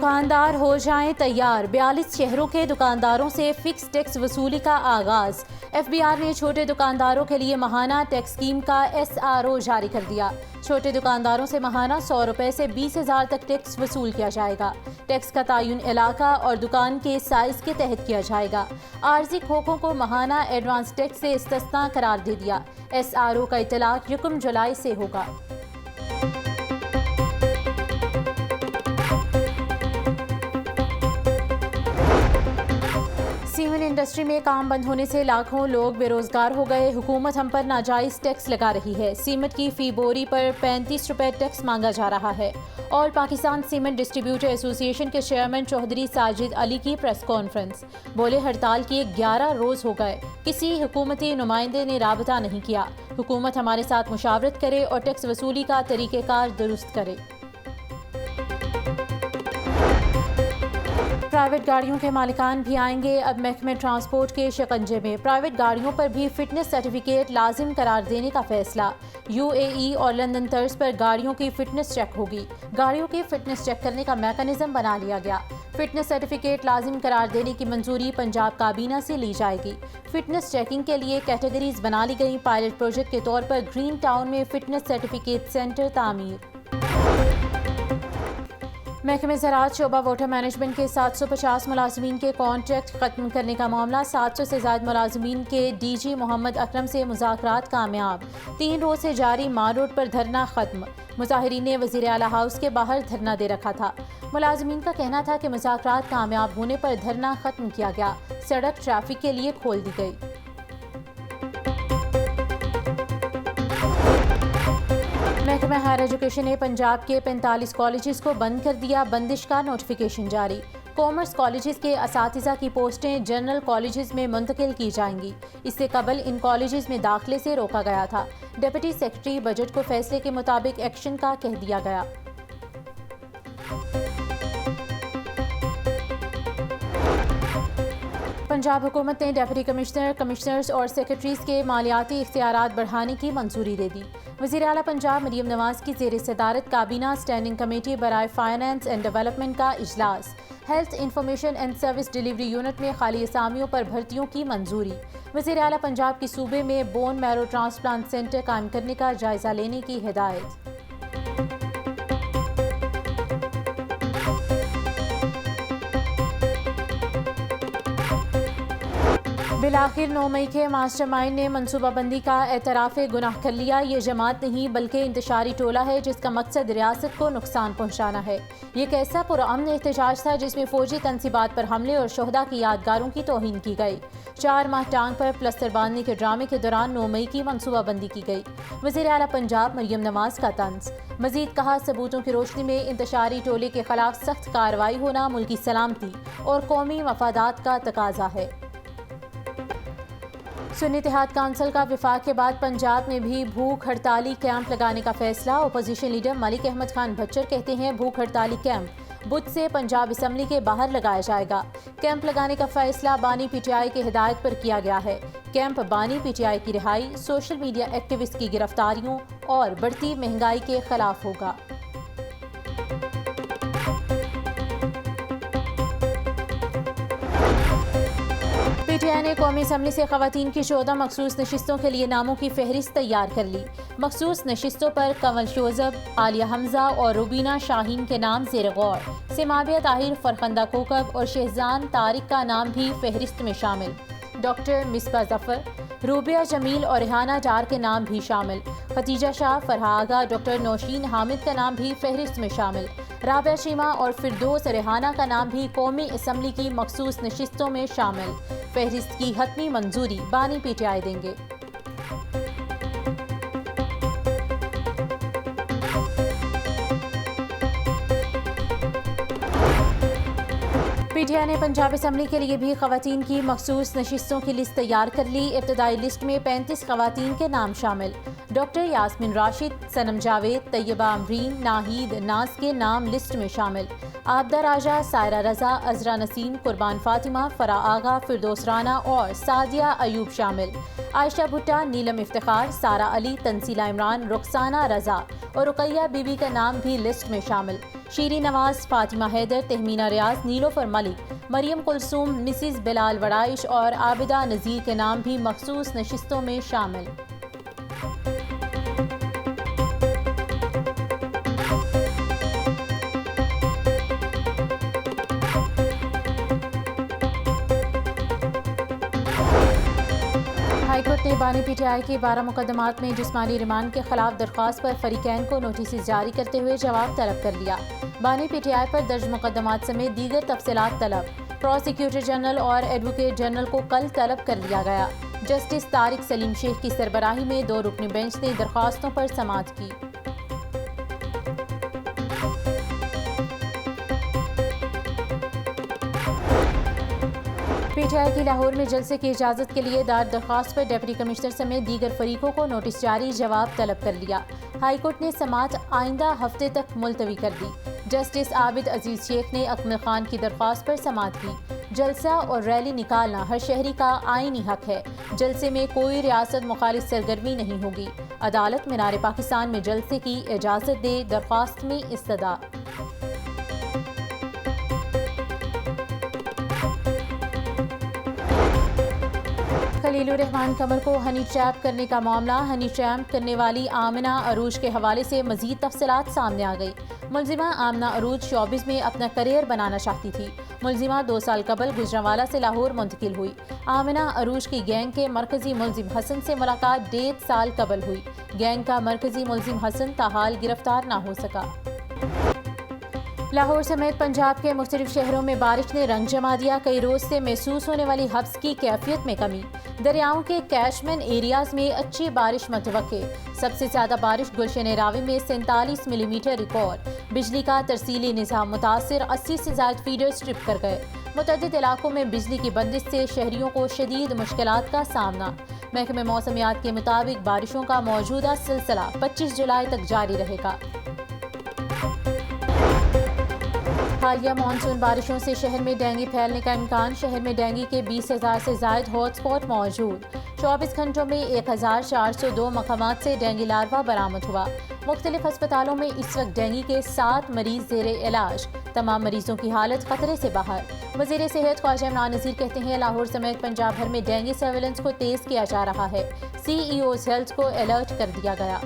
دکاندار ہو جائیں تیار، 42 شہروں کے دکانداروں سے فکس ٹیکس وصولی کا آغاز۔ ایف بی آر نے چھوٹے دکانداروں کے لیے ماہانہ ٹیکس اسکیم کا SRO جاری کر دیا۔ چھوٹے دکانداروں سے ماہانہ 100 روپے سے 20,000 تک ٹیکس وصول کیا جائے گا۔ ٹیکس کا تعین علاقہ اور دکان کے سائز کے تحت کیا جائے گا۔ عارضی کھوکھوں کو ماہانہ ایڈوانس ٹیکس سے استثناء قرار دے دیا۔ SRO کا اطلاق 1 جولائی سے ہوگا۔ سیمنٹ انڈسٹری میں کام بند ہونے سے لاکھوں لوگ بے روزگار ہو گئے۔ حکومت ہم پر ناجائز ٹیکس لگا رہی ہے۔ سیمنٹ کی فی بوری پر 35 روپے ٹیکس مانگا جا رہا ہے۔ اور پاکستان سیمنٹ ڈسٹریبیوٹر ایسوسی ایشن کے چیئرمین چوہدری ساجد علی کی پریس کانفرنس۔ بولے ہڑتال کیے 11 روز ہو گئے، کسی حکومتی نمائندے نے رابطہ نہیں کیا۔ حکومت ہمارے ساتھ مشاورت کرے اور ٹیکس وصولی کا طریقہ کار درست کرے۔ پرائیویٹ گاڑیوں کے مالکان بھی آئیں گے اب محکمہ ٹرانسپورٹ کے شکنجے میں۔ پرائیویٹ گاڑیوں پر بھی فٹنس سرٹیفکیٹ لازم قرار دینے کا فیصلہ۔ UAE اور لندن طرز پر گاڑیوں کی فٹنس چیک ہوگی۔ گاڑیوں کی فٹنس چیک کرنے کا میکانزم بنا لیا گیا۔ فٹنس سرٹیفکیٹ لازم قرار دینے کی منظوری پنجاب کابینہ سے لی جائے گی۔ فٹنس چیکنگ کے لیے کیٹیگریز بنا لی گئی۔ پائلٹ پروجیکٹ کے طور پر گرین ٹاؤن میں فٹنس سرٹیفکیٹ سینٹر تعمیر۔ محکمہ زراعت شعبہ واٹر مینجمنٹ کے 750 ملازمین کے کانٹریکٹ ختم کرنے کا معاملہ۔ 700 سے زائد ملازمین کے DG محمد اکرم سے مذاکرات کامیاب۔ 3 روز سے جاری مار روڈ پر دھرنا ختم۔ مظاہرین نے وزیر اعلیٰ ہاؤس کے باہر دھرنا دے رکھا تھا۔ ملازمین کا کہنا تھا کہ مذاکرات کامیاب ہونے پر دھرنا ختم کیا گیا۔ سڑک ٹریفک کے لیے کھول دی گئی۔ محکمہ ہائر ایجوکیشن نے پنجاب کے 45 کالجز کو بند کر دیا۔ بندش کا نوٹیفیکیشن جاری۔ کامرس کالجز کے اساتذہ کی پوسٹیں جنرل کالجز میں منتقل کی جائیں گی۔ اس سے قبل ان کالجز میں داخلے سے روکا گیا تھا۔ ڈپٹی سیکرٹری بجٹ کو فیصلے کے مطابق ایکشن کا کہہ دیا گیا۔ پنجاب حکومت نے ڈپٹی کمشنر، کمشنرز اور سیکرٹریز کے مالیاتی اختیارات بڑھانے کی منظوری دے دی۔ وزیر اعلیٰ پنجاب مریم نواز کی زیر صدارت کابینہ اسٹینڈنگ کمیٹی برائے فائنانس اینڈ ڈیولپمنٹ کا اجلاس۔ Health information and service delivery unit میں خالی اسامیوں پر بھرتیوں کی منظوری۔ وزیر اعلیٰ پنجاب کی صوبے میں بون میرو ٹرانسپلانٹ سینٹر قائم کرنے کا جائزہ لینے کی ہدایت۔ بالآخر 9 مئی کے ماسٹر مائنڈ نے منصوبہ بندی کا اعتراف گناہ کر لیا۔ یہ جماعت نہیں بلکہ انتشاری ٹولہ ہے جس کا مقصد ریاست کو نقصان پہنچانا ہے۔ یہ کیسا پرامن احتجاج تھا جس میں فوجی تنصیبات پر حملے اور شہداء کی یادگاروں کی توہین کی گئی۔ 4 ماہ ٹانگ پر پلستر باندھنے کے ڈرامے کے دوران 9 مئی کی منصوبہ بندی کی گئی۔ وزیر اعلیٰ پنجاب مریم نواز کا طنز۔ مزید کہا ثبوتوں کی روشنی میں انتشاری ٹولے کے خلاف سخت کارروائی ہونا ملکی سلامتی اور قومی مفادات کا تقاضا ہے۔ سنی اتحاد کونسل کا وفاق کے بعد پنجاب میں بھی بھوک ہڑتالی کیمپ لگانے کا فیصلہ۔ اپوزیشن لیڈر ملک احمد خان بھچر کہتے ہیں بھوک ہڑتالی کیمپ بدھ سے پنجاب اسمبلی کے باہر لگایا جائے گا۔ کیمپ لگانے کا فیصلہ بانی PTI کی ہدایت پر کیا گیا ہے۔ کیمپ بانی PTI کی رہائی، سوشل میڈیا ایکٹیوسٹ کی گرفتاریوں اور بڑھتی مہنگائی کے خلاف ہوگا۔ PTI نے قومی اسمبلی سے خواتین کی 14 مخصوص نشستوں کے لیے ناموں کی فہرست تیار کر لی۔ مخصوص نشستوں پر کنول شوذب، عالیہ حمزہ اور روبینہ شاہین کے نام زیر غور۔ سماویہ طاہر، فرخندہ کوکب اور شہزان طارق کا نام بھی فہرست میں شامل۔ ڈاکٹر مصباح ظفر، روبیہ جمیل اور ریحانہ ڈار کے نام بھی شامل۔ ختیجہ شاہ، فرحہ آغا، ڈاکٹر نوشین حامد کا نام بھی فہرست میں شامل۔ رابعہ شیمہ اور فردوس ریحانہ کا نام بھی قومی اسمبلی کی مخصوص نشستوں میں شامل۔ فہرست کی حتمی منظوری بانی PTI دیں گے۔ PTI نے پنجاب اسمبلی کے لیے بھی خواتین کی مخصوص نشستوں کی لسٹ تیار کر لی۔ ابتدائی لسٹ میں 35 خواتین کے نام شامل۔ ڈاکٹر یاسمین راشد، صنم جاوید، طیبہ امرین، ناہید ناز کے نام لسٹ میں شامل۔ آبدہ راجہ، سائرہ رضا، عذرا نسیم، قربان فاطمہ، فرح آغا، فردوس رانا اور سعدیہ ایوب شامل۔ عائشہ بھٹا، نیلم افتخار، سارہ علی، تنزیلہ عمران، رخسانہ رضا اور رقیہ بی بی کا نام بھی لسٹ میں شامل۔ شیریں نواز، فاطمہ حیدر، تہمینہ ریاض، نیلوفر ملک، مریم کلثوم، مسز بلال وڑائش اور عابدہ نذیر کے نام بھی مخصوص نشستوں میں شامل۔ ہائی کورٹ نے بانی پی ٹی آئی کے 12 مقدمات میں جسمانی ریمانڈ کے خلاف درخواست پر فریقین کو نوٹسز جاری کرتے ہوئے جواب طلب کر لیا۔ بانی پی ٹی آئی پر درج مقدمات سمیت دیگر تفصیلات طلب۔ پروسیکیوٹر جنرل اور ایڈوکیٹ جنرل کو کل طلب کر لیا گیا۔ جسٹس طارق سلیم شیخ کی سربراہی میں 2 رکنی بینچ نے درخواستوں پر سماعت کی۔ پی ٹی آئی کی لاہور میں جلسے کی اجازت کے لیے دائر درخواست پر ڈپٹی کمشنر سمیت دیگر فریقوں کو نوٹس جاری، جواب طلب کر لیا۔ ہائی کورٹ نے سماعت آئندہ ہفتے تک ملتوی کر دی۔ جسٹس عابد عزیز شیخ نے اکمل خان کی درخواست پر سماعت کی۔ جلسہ اور ریلی نکالنا ہر شہری کا آئینی حق ہے۔ جلسے میں کوئی ریاست مخالف سرگرمی نہیں ہوگی۔ عدالت مینار پاکستان میں جلسے کی اجازت دے، درخواست میں استدعا۔ خلیل الرحمان قمر کو ہنی ٹریپ کرنے کا معاملہ، ہنی ٹریپ کرنے والی آمنہ عروج کے حوالے سے مزید تفصیلات سامنے آ گئی۔ ملزمہ آمنہ عروج شوبز میں اپنا کیریئر بنانا چاہتی تھی۔ ملزمہ 2 سال قبل گجرانوالہ سے لاہور منتقل ہوئی۔ آمنہ عروج کی گینگ کے مرکزی ملزم حسن سے ملاقات 1.5 سال قبل ہوئی۔ گینگ کا مرکزی ملزم حسن تاحال گرفتار نہ ہو سکا۔ لاہور سمیت پنجاب کے مختلف شہروں میں بارش نے رنگ جما دیا۔ کئی روز سے محسوس ہونے والی حبس کی کیفیت میں کمی۔ دریاؤں کے کیچمنٹ ایریاز میں اچھی بارش متوقع۔ سب سے زیادہ بارش گلشن راوی میں 47 ملی میٹر ریکارڈ۔ بجلی کا ترسیلی نظام متاثر، 80 سے زائد فیڈر سٹرپ کر گئے۔ متعدد علاقوں میں بجلی کی بندش سے شہریوں کو شدید مشکلات کا سامنا۔ محکمہ موسمیات کے مطابق بارشوں کا موجودہ سلسلہ 25 جولائی تک جاری رہے گا۔ حالیہ مانسون بارشوں سے شہر میں ڈینگی پھیلنے کا امکان۔ شہر میں ڈینگی کے 20,000 سے زائد ہاٹ سپاٹ موجود۔ 24 گھنٹوں میں 1,402 مقامات سے ڈینگی لاروا برآمد ہوا۔ مختلف ہسپتالوں میں اس وقت ڈینگی کے 7 مریض زیر علاج۔ تمام مریضوں کی حالت خطرے سے باہر۔ وزیر صحت خواجہ عمران نذیر کہتے ہیں لاہور سمیت پنجاب بھر میں ڈینگی سرویلنس کو تیز کیا جا رہا ہے۔ سی ای اوز ہیلتھ کو الرٹ کر دیا گیا۔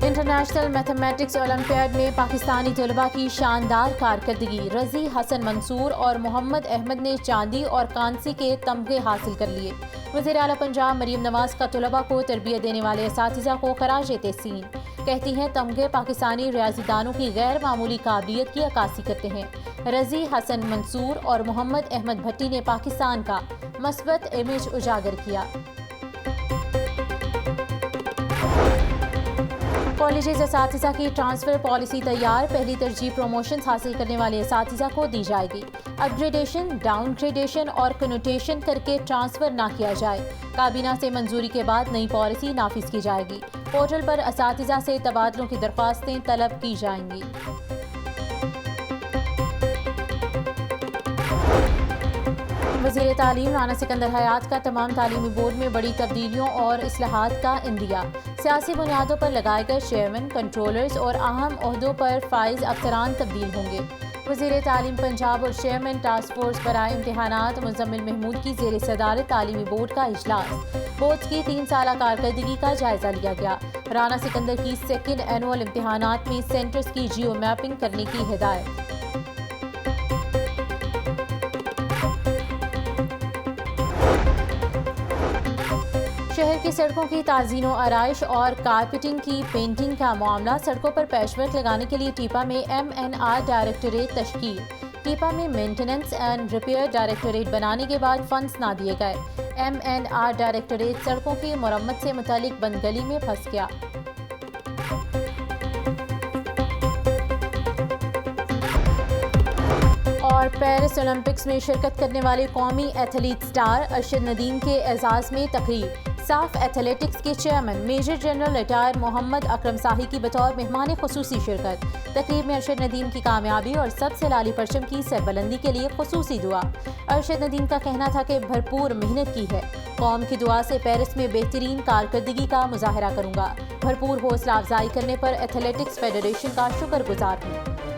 انٹرنیشنل میتھمیٹکس اولمپیاڈ میں پاکستانی طلباء کی شاندار کارکردگی۔ رضی حسن منصور اور محمد احمد نے چاندی اور کانسی کے تمغے حاصل کر لیے۔ وزیر اعلیٰ پنجاب مریم نواز کا طلباء کو تربیت دینے والے اساتذہ کو خراج تحسین۔ کہتی ہیں تمغے پاکستانی ریاضی دانوں کی غیر معمولی قابلیت کی عکاسی کرتے ہیں۔ رضی حسن منصور اور محمد احمد بھٹی نے پاکستان کا مثبت امیج اجاگر کیا۔ کالجز اساتذہ کی ٹرانسفر پالیسی تیار۔ پہلی ترجیح پروموشنز حاصل کرنے والے اساتذہ کو دی جائے گی۔ اپ گریڈیشن، ڈاؤن گریڈیشن اور کنوٹیشن کر کے ٹرانسفر نہ کیا جائے۔ کابینہ سے منظوری کے بعد نئی پالیسی نافذ کی جائے گی۔ پورٹل پر اساتذہ سے تبادلوں کی درخواستیں طلب کی جائیں گی۔ وزیر تعلیم رانا سکندر حیات کا تمام تعلیمی بورڈ میں بڑی تبدیلیوں اور اصلاحات کا عندیہ۔ سیاسی بنیادوں پر لگائے گئے چیئرمین، کنٹرولرز اور اہم عہدوں پر فائز افسران تبدیل ہوں گے۔ وزیر تعلیم پنجاب اور چیئرمین ٹاسک فورس برائے امتحانات مزمل محمود کی زیر صدارت تعلیمی بورڈ کا اجلاس۔ بورڈ کی 3 سالہ کارکردگی کا جائزہ لیا گیا۔ رانا سکندر کی سیکنڈ اینول امتحانات میں سینٹرز کی جیو میپنگ کرنے کی ہدایت۔ شہر کی سڑکوں کی تعزین و آرائش اور کارپیٹنگ کی پینٹنگ کا معاملہ۔ سڑکوں پر پیچ ورک لگانے کے لیے ٹیپا میں MNR ڈائریکٹوریٹ تشکیل۔ ٹیپا میں مینٹیننس اینڈ ریپیئر ڈائریکٹوریٹ بنانے کے بعد فنڈز نہ دیے گئے۔ MNR ڈائریکٹوریٹ سڑکوں کی مرمت سے متعلق بند گلی میں پھنس گیا۔ اور پیرس اولمپکس میں شرکت کرنے والے قومی ایتھلیٹ سٹار ارشد ندیم کے اعزاز میں تقریب۔ صاف ایتھلیٹکس کے چیئرمین میجر جنرل ریٹائر محمد اکرم ساہی کی بطور مہمان خصوصی شرکت۔ تقریب میں ارشد ندیم کی کامیابی اور سب سے لالی پرچم کی سربلندی کے لیے خصوصی دعا۔ ارشد ندیم کا کہنا تھا کہ بھرپور محنت کی ہے، قوم کی دعا سے پیرس میں بہترین کارکردگی کا مظاہرہ کروں گا، بھرپور حوصلہ افزائی کرنے پر ایتھلیٹکس فیڈریشن کا شکر گزار ہوں۔